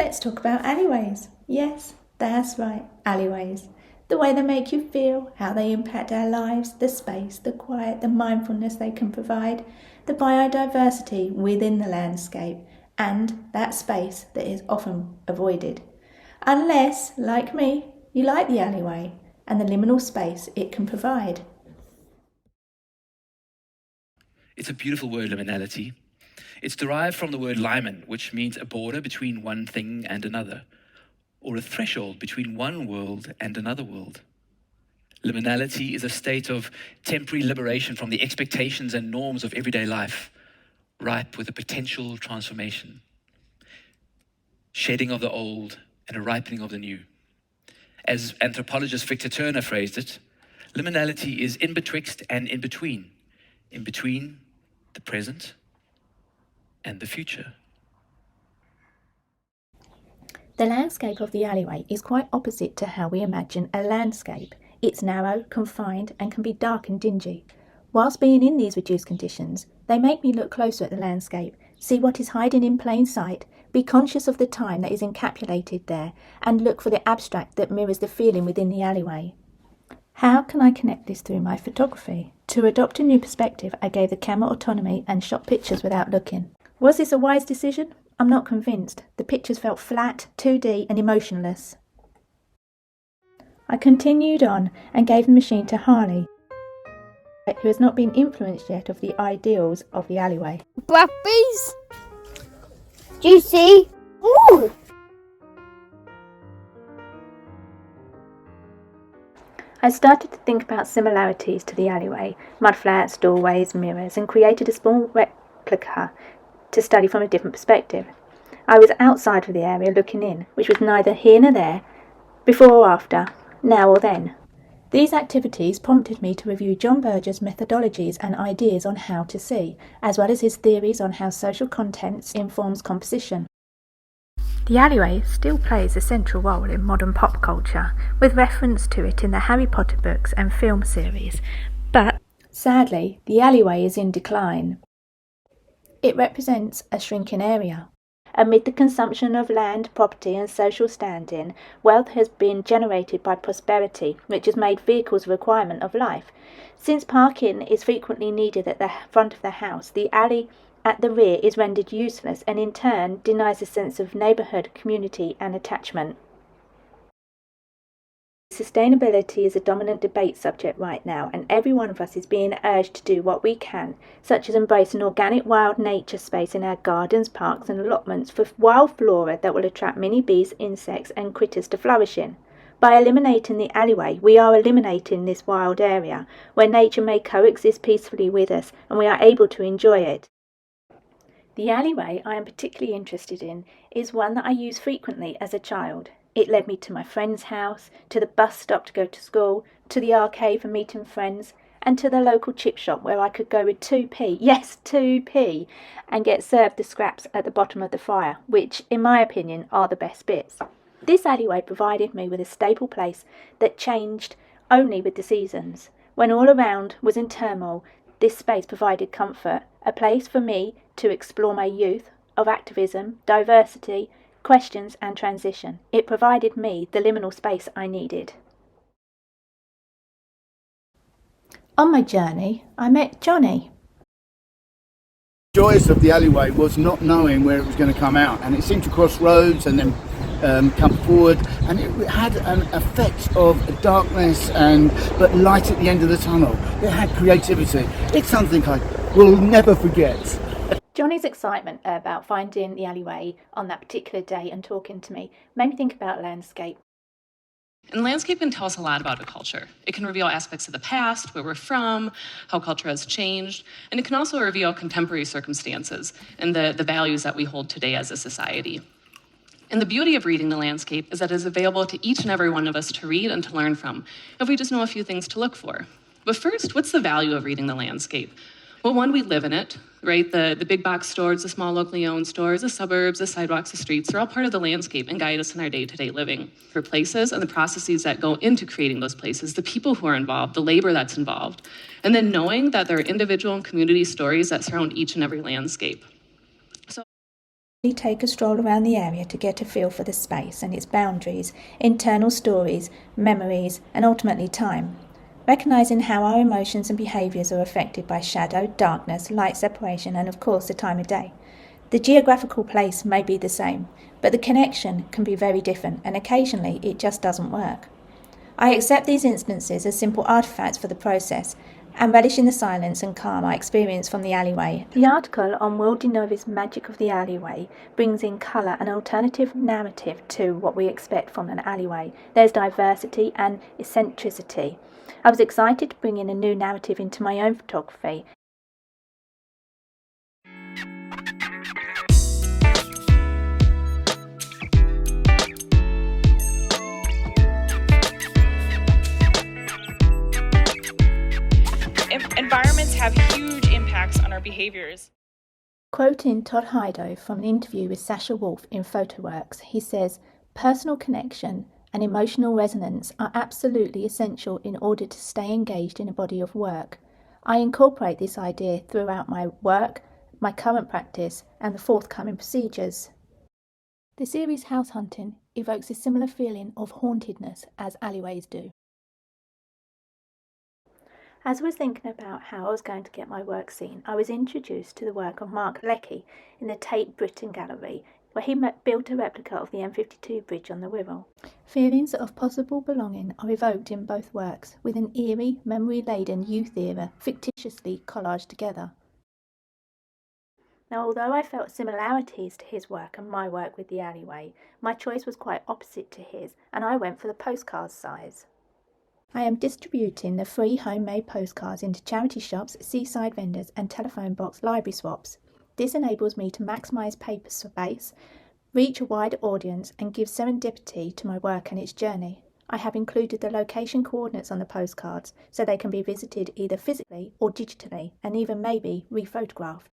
let's talk about alleyways. Yes, that's right, alleyways. The way they make you feel, how they impact our lives, the space, the quiet, the mindfulness they can provide, the biodiversity within the landscape, and that space that is often avoided. Unless, like me, you like the alleyway and the liminal space it can provide. It's a beautiful word, liminality. It's derived from the word limen, which means a border between one thing and another, or a threshold between one world and another world. Liminality is a state of temporary liberation from the expectations and norms of everyday life, ripe with a potential transformation, shedding of the old and a ripening of the new. As anthropologist Victor Turner phrased it, liminality is in betwixt and in between the present and the future. The landscape of the alleyway is quite opposite to how we imagine a landscape. It's narrow, confined, and can be dark and dingy. Whilst being in these reduced conditions, they make me look closer at the landscape, see what is hiding in plain sight, be conscious of the time that is encapsulated there, and look for the abstract that mirrors the feeling within the alleyway. How can I connect this through my photography? To adopt a new perspective, I gave the camera autonomy and shot pictures without looking. Was this a wise decision? I'm not convinced. The pictures felt flat, 2D and emotionless. I continued on and gave the machine to Harley, who has not been influenced yet of the ideals of the alleyway. Blackberries? Do you see? Ooh! I started to think about similarities to the alleyway, mudflats, doorways, mirrors, and created a small replica to study from a different perspective. I was outside of the area looking in, which was neither here nor there, before or after, now or then. These activities prompted me to review John Berger's methodologies and ideas on how to see, as well as his theories on how social contents informs composition. The alleyway still plays a central role in modern pop culture, with reference to it in the Harry Potter books and film series, but sadly, the alleyway is in decline. It represents a shrinking area. Amid the consumption of land, property and social standing, wealth has been generated by prosperity, which has made vehicles a requirement of life. Since parking is frequently needed at the front of the house, the alley at the rear is rendered useless and in turn denies a sense of neighbourhood, community and attachment. Sustainability is a dominant debate subject right now, and every one of us is being urged to do what we can, such as embrace an organic wild nature space in our gardens, parks and allotments for wild flora that will attract many bees, insects and critters to flourish in. By eliminating the alleyway, we are eliminating this wild area, where nature may coexist peacefully with us and we are able to enjoy it. The alleyway I am particularly interested in is one that I used frequently as a child. It led me to my friend's house, to the bus stop to go to school, to the arcade for meeting friends, and to the local chip shop where I could go with 2p, yes 2p, and get served the scraps at the bottom of the fryer, which, in my opinion, are the best bits. This alleyway provided me with a staple place that changed only with the seasons. When all around was in turmoil, this space provided comfort, a place for me to explore my youth, of activism, diversity, questions and transition. It provided me the liminal space I needed. On my journey, I met Johnny. The joys of the alleyway was not knowing where it was going to come out, and it seemed to cross roads and then come forward, and it had an effect of darkness but light at the end of the tunnel. It had creativity. It's something I will never forget. Johnny's excitement about finding the alleyway on that particular day and talking to me made me think about landscape. And landscape can tell us a lot about a culture. It can reveal aspects of the past, where we're from, how culture has changed, and it can also reveal contemporary circumstances and the values that we hold today as a society. And the beauty of reading the landscape is that it is available to each and every one of us to read and to learn from, if we just know a few things to look for. But first, what's the value of reading the landscape? Well, one, we live in it, right? The big box stores, the small locally owned stores, the suburbs, the sidewalks, the streets, they're all part of the landscape and guide us in our day-to-day living. For places and the processes that go into creating those places, the people who are involved, the labor that's involved, and then knowing that there are individual and community stories that surround each and every landscape. Take a stroll around the area to get a feel for the space and its boundaries, internal stories, memories, and ultimately time. Recognising how our emotions and behaviours are affected by shadow, darkness, light separation, and of course the time of day. The geographical place may be the same, but the connection can be very different, and occasionally it just doesn't work. I accept these instances as simple artefacts for the process, and relish in the silence and calm I experience from the alleyway. The article on Will Denovis' Magic of the Alleyway brings in colour and alternative narrative to what we expect from an alleyway. There's diversity and eccentricity. I was excited to bring in a new narrative into my own photography. Environments have huge impacts on our behaviors. Quoting Todd Hido from an interview with Sasha Wolf in PhotoWorks, he says, "Personal connection and emotional resonance are absolutely essential in order to stay engaged in a body of work. I incorporate this idea throughout my work, my current practice, and the forthcoming procedures." The series House Hunting evokes a similar feeling of hauntedness as alleyways do. As I was thinking about how I was going to get my work seen, I was introduced to the work of Mark Leckie in the Tate Britain Gallery, where he built a replica of the M52 bridge on the Wirral. Feelings of possible belonging are evoked in both works, with an eerie, memory-laden youth era fictitiously collaged together. Now, although I felt similarities to his work and my work with the alleyway, my choice was quite opposite to his, and I went for the postcard size. I am distributing the free homemade postcards into charity shops, seaside vendors, and telephone box library swaps. This enables me to maximise paper space, reach a wider audience, and give serendipity to my work and its journey. I have included the location coordinates on the postcards so they can be visited either physically or digitally, and even maybe rephotographed.